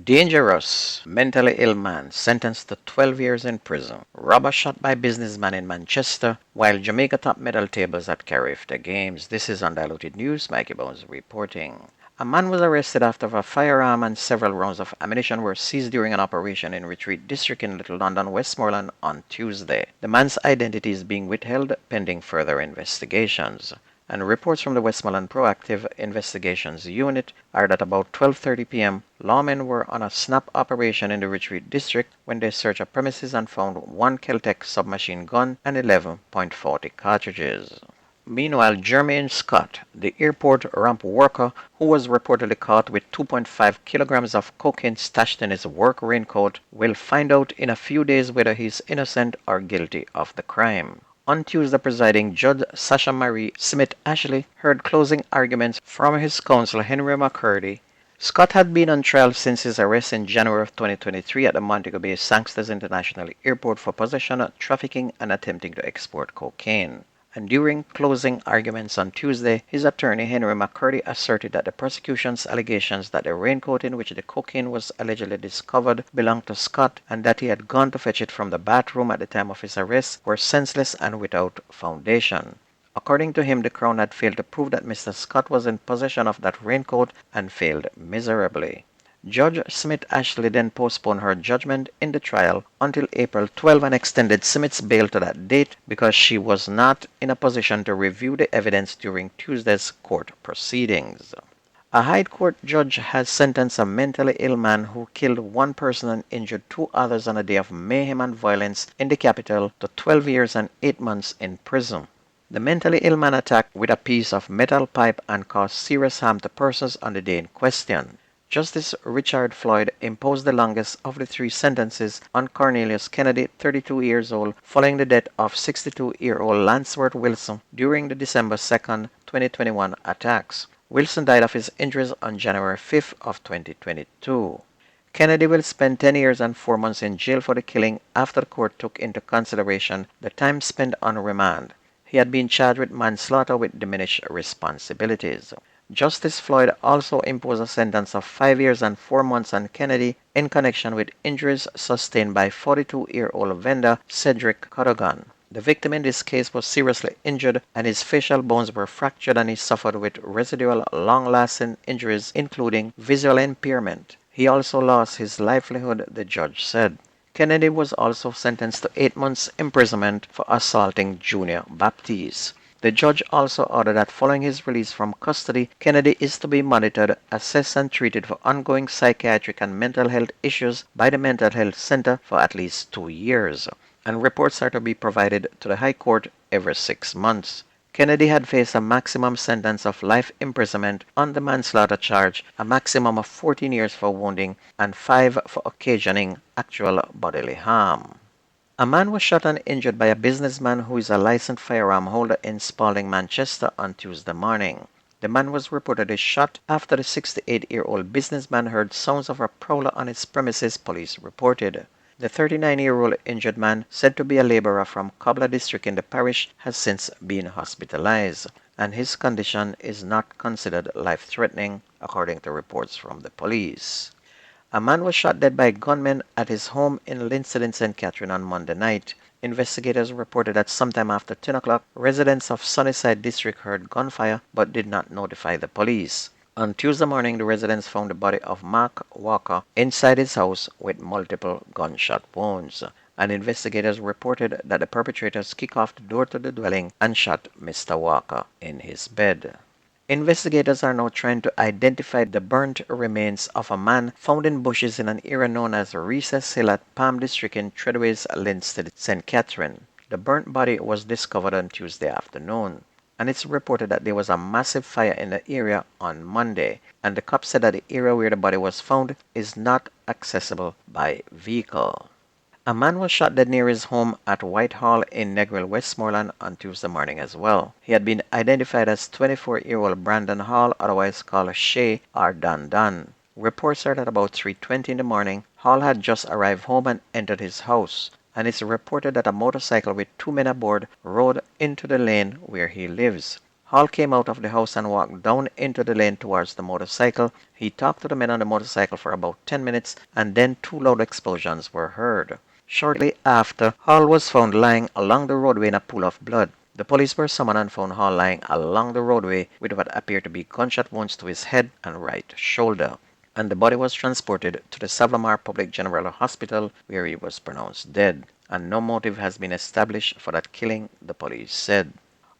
Dangerous, mentally ill man sentenced to 12 years in prison. Robber shot by businessman in Manchester while Jamaica top medal tables at Carifta Games. This is Undiluted News. Mikey Bones reporting. A man was arrested after a firearm and several rounds of ammunition were seized during an operation in Retreat District in Little London, Westmoreland on Tuesday. The man's identity is being withheld pending further investigations. And reports from the Westmoreland Proactive Investigations Unit are that about 12:30 p.m., lawmen were on a snap operation in the Retreat District when they searched a premises and found one Keltec submachine gun and 11.40 cartridges. Meanwhile, Jermaine Scott, the airport ramp worker who was reportedly caught with 2.5 kilograms of cocaine stashed in his work raincoat, will find out in a few days whether he is innocent or guilty of the crime. On Tuesday, presiding Judge Sasha Marie Smith Ashley heard closing arguments from his counsel Henry McCurdy. Scott had been on trial since his arrest in January of 2023 at the Montego Bay Sangsters International Airport for possession, trafficking, and attempting to export cocaine. And during closing arguments on Tuesday, his attorney Henry McCurdy asserted that the prosecution's allegations that the raincoat in which the cocaine was allegedly discovered belonged to Scott and that he had gone to fetch it from the bathroom at the time of his arrest were senseless and without foundation. According to him, the Crown had failed to prove that Mr. Scott was in possession of that raincoat and failed miserably. Judge Smith Ashley then postponed her judgment in the trial until April 12 and extended Smith's bail to that date because she was not in a position to review the evidence during Tuesday's court proceedings. A High Court judge has sentenced a mentally ill man who killed one person and injured two others on a day of mayhem and violence in the capital to 12 years and 8 months in prison. The mentally ill man attacked with a piece of metal pipe and caused serious harm to persons on the day in question. Justice Richard Floyd imposed the longest of the three sentences on Cornelius Kennedy, 32 years old, following the death of 62-year-old Lanceworth Wilson during the December 2, 2021 attacks. Wilson died of his injuries on January 5 of 2022. Kennedy will spend 10 years and 4 months in jail for the killing after the court took into consideration the time spent on remand. He had been charged with manslaughter with diminished responsibilities. Justice Floyd also imposed a sentence of 5 years and 4 months on Kennedy in connection with injuries sustained by 42-year-old vendor Cedric Cadogan. The victim in this case was seriously injured and his facial bones were fractured and he suffered with residual long-lasting injuries including visual impairment. He also lost his livelihood, the judge said. Kennedy was also sentenced to 8 months imprisonment for assaulting Junior Baptiste. The judge also ordered that following his release from custody, Kennedy is to be monitored, assessed and treated for ongoing psychiatric and mental health issues by the Mental Health Center for at least 2 years, and reports are to be provided to the High Court every 6 months. Kennedy had faced a maximum sentence of life imprisonment on the manslaughter charge, a maximum of 14 years for wounding, and 5 for occasioning actual bodily harm. A man was shot and injured by a businessman who is a licensed firearm holder in Spalding, Manchester on Tuesday morning. The man was reportedly shot after the 68-year-old businessman heard sounds of a prowler on his premises, police reported. The 39-year-old injured man, said to be a laborer from Cobbler District in the parish, has since been hospitalized, and his condition is not considered life-threatening, according to reports from the police. A man was shot dead by gunmen at his home in Linstead in St. Catherine on Monday night. Investigators reported that sometime after 10 o'clock, residents of Sunnyside District heard gunfire but did not notify the police. On Tuesday morning, the residents found the body of Mark Walker inside his house with multiple gunshot wounds, and investigators reported that the perpetrators kicked off the door to the dwelling and shot Mr. Walker in his bed. Investigators are now trying to identify the burnt remains of a man found in bushes in an area known as Recess Hill at Palm District in Treadways, Linstead, St. Catherine. The burnt body was discovered on Tuesday afternoon, and it's reported that there was a massive fire in the area on Monday, and the cops said that the area where the body was found is not accessible by vehicle. A man was shot dead near his home at Whitehall in Negril, Westmoreland on Tuesday morning as well. He had been identified as 24-year-old Brandon Hall, otherwise called Shay or Don Don. Reports are that about 3:20 in the morning, Hall had just arrived home and entered his house, and it's reported that a motorcycle with 2 men aboard rode into the lane where he lives. Hall came out of the house and walked down into the lane towards the motorcycle. He talked to the men on the motorcycle for about 10 minutes, and then 2 loud explosions were heard. Shortly after, Hall was found lying along the roadway in a pool of blood. The police were summoned and found Hall lying along the roadway with what appeared to be gunshot wounds to his head and right shoulder, and the body was transported to the Savlamar Public General Hospital, where he was pronounced dead, and no motive has been established for that killing, the police said.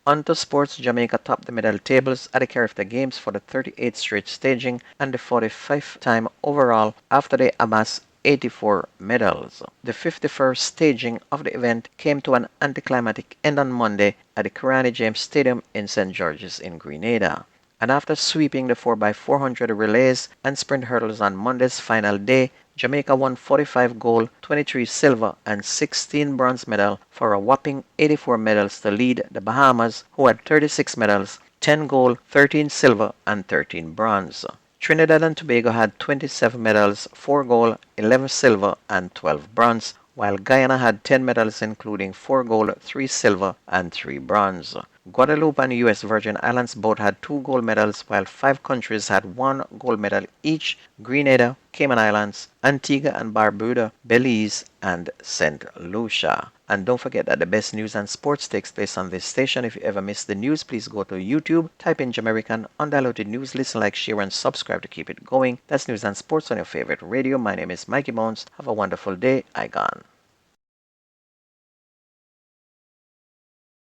On to sports, Jamaica topped the medal tables at the Carifta Games for the 38th straight staging and the 45th time overall after they amassed 84 medals. The 51st staging of the event came to an anticlimactic end on Monday at the Carifta Games Stadium in St. George's in Grenada. And after sweeping the 4x400 relays and sprint hurdles on Monday's final day, Jamaica won 45 gold, 23 silver, and 16 bronze medals for a whopping 84 medals to lead the Bahamas, who had 36 medals, 10 gold, 13 silver, and 13 bronze. Trinidad and Tobago had 27 medals, 4 gold, 11 silver, and 12 bronze, while Guyana had 10 medals including 4 gold, 3 silver, and 3 bronze. Guadeloupe and U.S. Virgin Islands both had 2 gold medals, while 5 countries had 1 gold medal each: Grenada, Cayman Islands, Antigua and Barbuda, Belize, and St. Lucia. And don't forget that the best news and sports takes place on this station. If you ever miss the news, please go to YouTube, type in Jamaican Undiluted News, listen, like, share, and subscribe to keep it going. That's news and sports on your favorite radio. My name is Mikey Bones. Have a wonderful day. I gone.